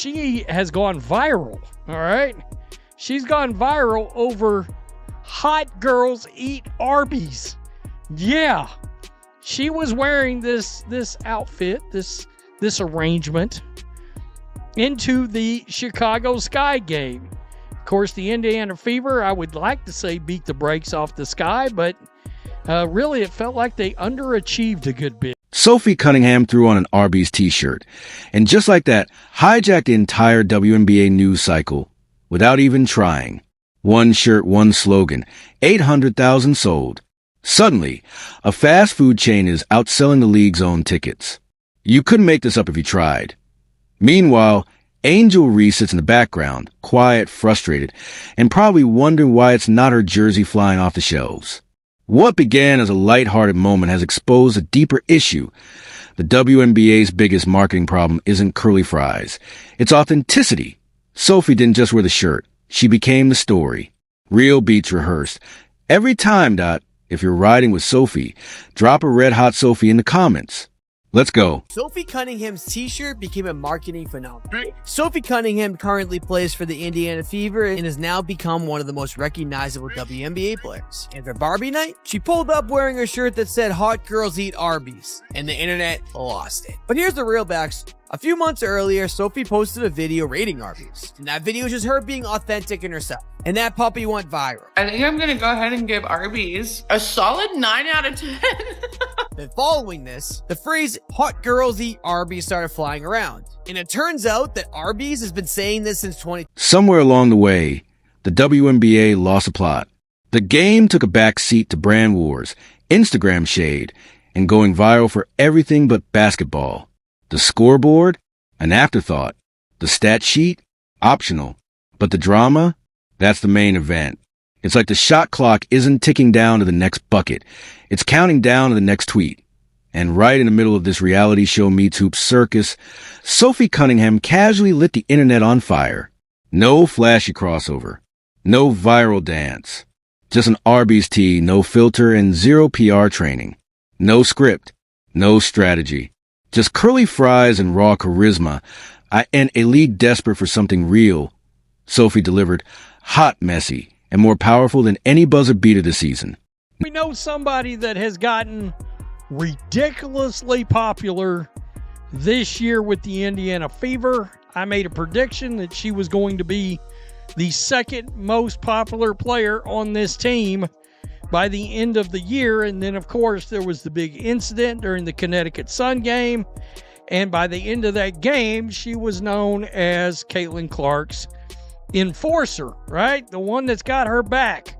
she has gone viral, all right? She's gone viral over hot girls eat Arby's. Yeah. She was wearing this outfit, this arrangement into the Chicago Sky game. Of course, the Indiana Fever, I would like to say beat the brakes off the Sky, but really it felt like they underachieved a good bit. Sophie Cunningham threw on an Arby's t-shirt, and just like that, hijacked the entire WNBA news cycle without even trying. One shirt, one slogan, 800,000 sold. Suddenly, a fast food chain is outselling the league's own tickets. You couldn't make this up if you tried. Meanwhile, Angel Reese sits in the background, quiet, frustrated, and probably wondering why it's not her jersey flying off the shelves. What began as a lighthearted moment has exposed a deeper issue. The WNBA's biggest marketing problem isn't curly fries. It's authenticity. Sophie didn't just wear the shirt. She became the story. Real beats rehearsed. Every time, if you're riding with Sophie, drop a red hot Sophie in the comments. Let's go. Sophie Cunningham's t-shirt became a marketing phenomenon. Sophie Cunningham currently plays for the Indiana Fever and has now become one of the most recognizable WNBA players. And for Barbie night, she pulled up wearing a shirt that said "Hot Girls Eat Arby's," and the internet lost it. But here's the real backstory. A few months earlier, Sophie posted a video rating Arby's. And that video is just her being authentic in herself. And that puppy went viral. I think I'm gonna go ahead and give Arby's a solid 9 out of 10. Then following this, the phrase "hot girls eat Arby's" started flying around. And it turns out that Arby's has been saying this since 20. Somewhere along the way, the WNBA lost a plot. The game took a back seat to brand wars, Instagram shade, and going viral for everything but basketball. The scoreboard? An afterthought. The stat sheet? Optional. But the drama? That's the main event. It's like the shot clock isn't ticking down to the next bucket. It's counting down to the next tweet. And right in the middle of this reality show meets hoops circus, Sophie Cunningham casually lit the internet on fire. No flashy crossover. No viral dance. Just an Arby's tee, no filter, and zero PR training. No script. No strategy. Just curly fries and raw charisma, and a league desperate for something real. Sophie delivered, hot, messy, and more powerful than any buzzer beater this season. We know somebody that has gotten ridiculously popular this year with the Indiana Fever. I made a prediction that she was going to be the second most popular player on this team by the end of the year. And then, of course, there was the big incident during the Connecticut Sun game. And by the end of that game, she was known as Caitlin Clark's enforcer, right? The one that's got her back.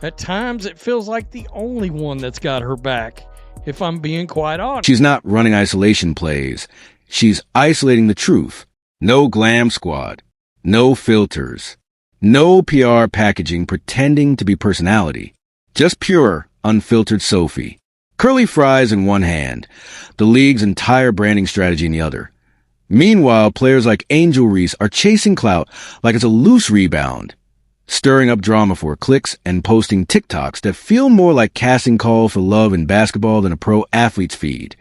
At times, it feels like the only one that's got her back, if I'm being quite honest. She's not running isolation plays. She's isolating the truth. No glam squad. No filters. No PR packaging pretending to be personality. Just pure, unfiltered Sophie. Curly fries in one hand, the league's entire branding strategy in the other. Meanwhile, players like Angel Reese are chasing clout like it's a loose rebound, stirring up drama for clicks and posting TikToks that feel more like casting call for love in basketball than a pro athlete's feed.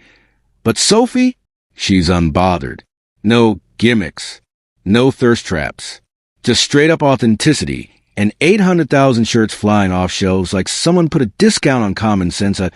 But Sophie, she's unbothered. No gimmicks. No thirst traps. Just straight up authenticity. And 800,000 shirts flying off shelves like someone put a discount on common sense in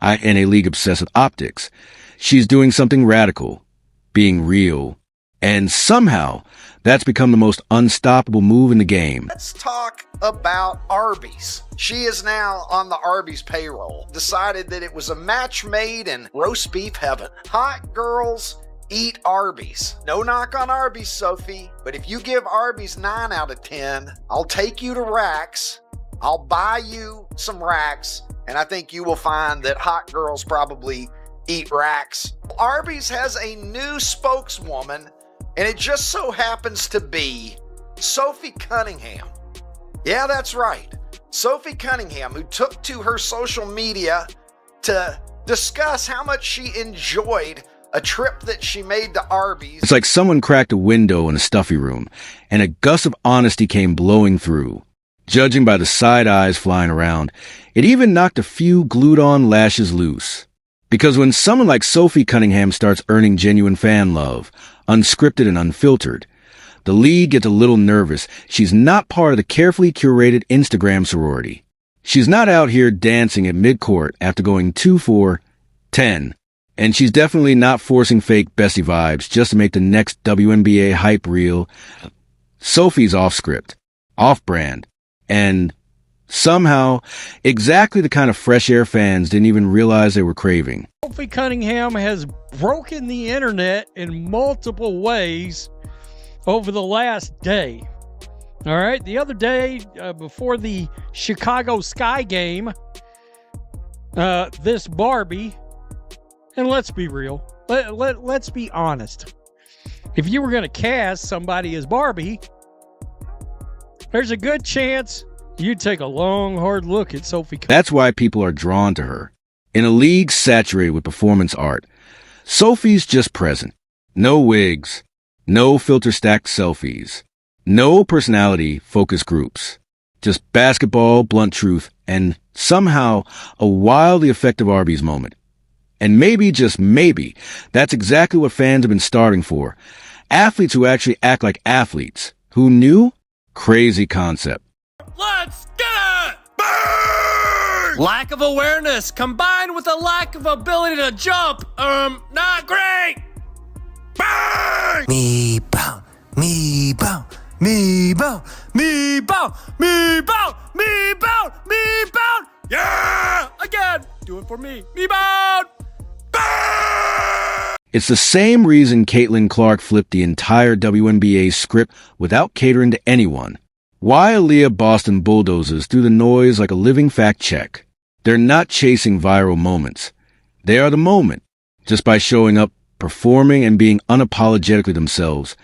a league obsessed with optics. She's doing something radical, being real. And somehow, that's become the most unstoppable move in the game. Let's talk about Arby's. She is now on the Arby's payroll. Decided that it was a match made in roast beef heaven. Hot girls eat Arby's. No knock on Arby's, Sophie, but if you give Arby's 9 out of 10, I'll take you to Racks. I'll buy you some Racks, and I think you will find that hot girls probably eat Racks. Arby's has a new spokeswoman, and it just so happens to be Sophie Cunningham. Yeah, that's right. Sophie Cunningham, who took to her social media to discuss how much she enjoyed a trip that she made to Arby's. It's like someone cracked a window in a stuffy room, and a gust of honesty came blowing through. Judging by the side eyes flying around, it even knocked a few glued-on lashes loose. Because when someone like Sophie Cunningham starts earning genuine fan love, unscripted and unfiltered. The league gets a little nervous. She's not part of the carefully curated Instagram sorority. She's not out here dancing at midcourt after going 2 for 10. And she's definitely not forcing fake bestie vibes just to make the next WNBA hype reel. Sophie's off-script, off-brand, and somehow exactly the kind of fresh air fans didn't even realize they were craving. Sophie Cunningham has broken the internet in multiple ways over the last day. All right, the other day before the Chicago Sky game, this Barbie, and let's be real, let's be honest. If you were going to cast somebody as Barbie, there's a good chance you'd take a long, hard look at Sophie. That's why people are drawn to her. In a league saturated with performance art, Sophie's just present. No wigs, no filter-stacked selfies, no personality focus groups. Just basketball, blunt truth, and somehow a wildly effective Arby's moment. And maybe, just maybe, that's exactly what fans have been starving for. Athletes who actually act like athletes. Who knew? Crazy concept. Let's get it! Burn! Lack of awareness combined with a lack of ability to jump. Not great! Burn! Me bow, me bow, me bow, me bow, me bow, me bow, me bow. Yeah! Again! Do it for me. Me bow! Burn! It's the same reason Caitlin Clark flipped the entire WNBA script without catering to anyone. Why Aaliyah Boston bulldozes through the noise like a living fact check. They're not chasing viral moments. They are the moment, just by showing up, performing, and being unapologetically themselves.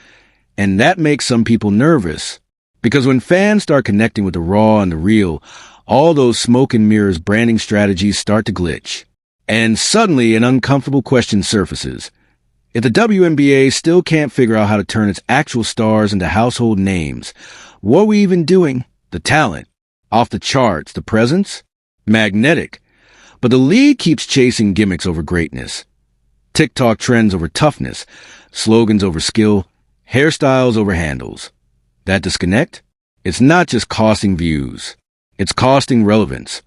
And that makes some people nervous. Because when fans start connecting with the raw and the real, all those smoke and mirrors branding strategies start to glitch. And suddenly an uncomfortable question surfaces. If the WNBA still can't figure out how to turn its actual stars into household names, what are we even doing? The talent. Off the charts. The presence? Magnetic. But the league keeps chasing gimmicks over greatness. TikTok trends over toughness. Slogans over skill. Hairstyles over handles. That disconnect? It's not just costing views. It's costing relevance.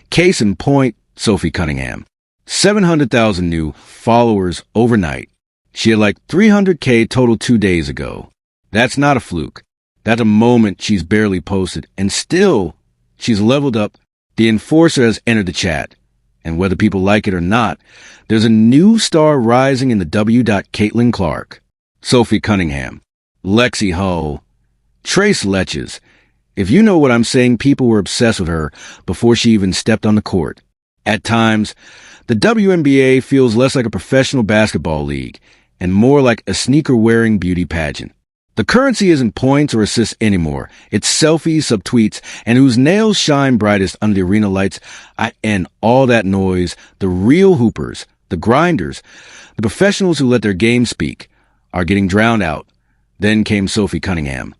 Case in point, Sophie Cunningham. 700,000 new followers overnight. She had like 300K total 2 days ago. That's not a fluke. That's a moment she's barely posted, and still, she's leveled up. The enforcer has entered the chat, and whether people like it or not, there's a new star rising in the W. Caitlin Clark, Sophie Cunningham, Lexi Hull, Trace Letches. If you know what I'm saying, people were obsessed with her before she even stepped on the court. At times, the WNBA feels less like a professional basketball league and more like a sneaker-wearing beauty pageant. The currency isn't points or assists anymore. It's selfies, subtweets, and whose nails shine brightest under the arena lights and all that noise. The real hoopers, the grinders, the professionals who let their game speak, are getting drowned out. Then came Sophie Cunningham.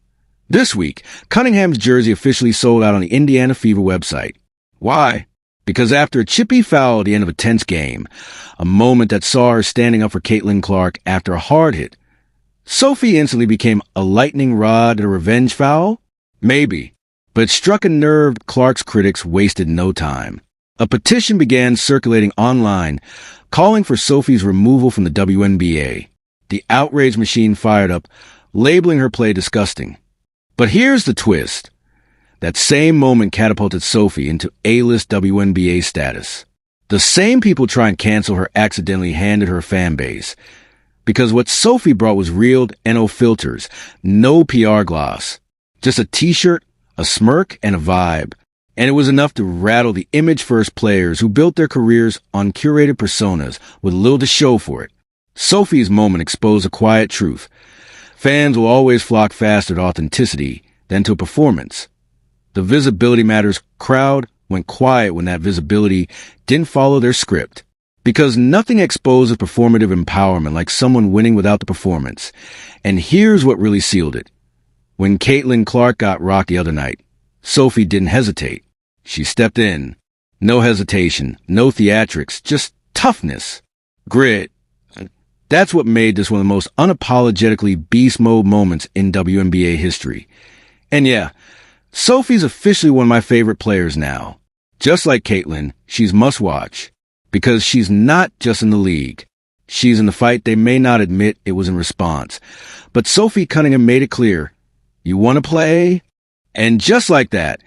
This week, Cunningham's jersey officially sold out on the Indiana Fever website. Why? Because after a chippy foul at the end of a tense game, a moment that saw her standing up for Caitlin Clark after a hard hit, Sophie instantly became a lightning rod at a revenge foul? Maybe. But it struck a nerve Clark's critics wasted no time. A petition began circulating online, calling for Sophie's removal from the WNBA. The outrage machine fired up, labeling her play disgusting. But here's the twist. That same moment catapulted Sophie into A-list WNBA status. The same people trying to cancel her accidentally handed her fan base. Because what Sophie brought was real, no filters, no PR gloss. Just a t-shirt, a smirk, and a vibe. And it was enough to rattle the image-first players who built their careers on curated personas with little to show for it. Sophie's moment exposed a quiet truth. Fans will always flock faster to authenticity than to a performance. The visibility matters crowd went quiet when that visibility didn't follow their script. Because nothing exposes performative empowerment like someone winning without the performance. And here's what really sealed it. When Caitlin Clark got rocked the other night, Sophie didn't hesitate. She stepped in. No hesitation, no theatrics, just toughness, grit. That's what made this one of the most unapologetically beast mode moments in WNBA history. And yeah, Sophie's officially one of my favorite players now. Just like Caitlin, she's must-watch. Because she's not just in the league. She's in the fight they may not admit it was in response. But Sophie Cunningham made it clear, you want to play? And just like that,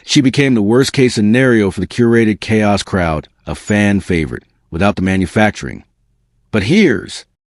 she became the worst-case scenario for the curated chaos crowd, a fan favorite, without the manufacturing. But here's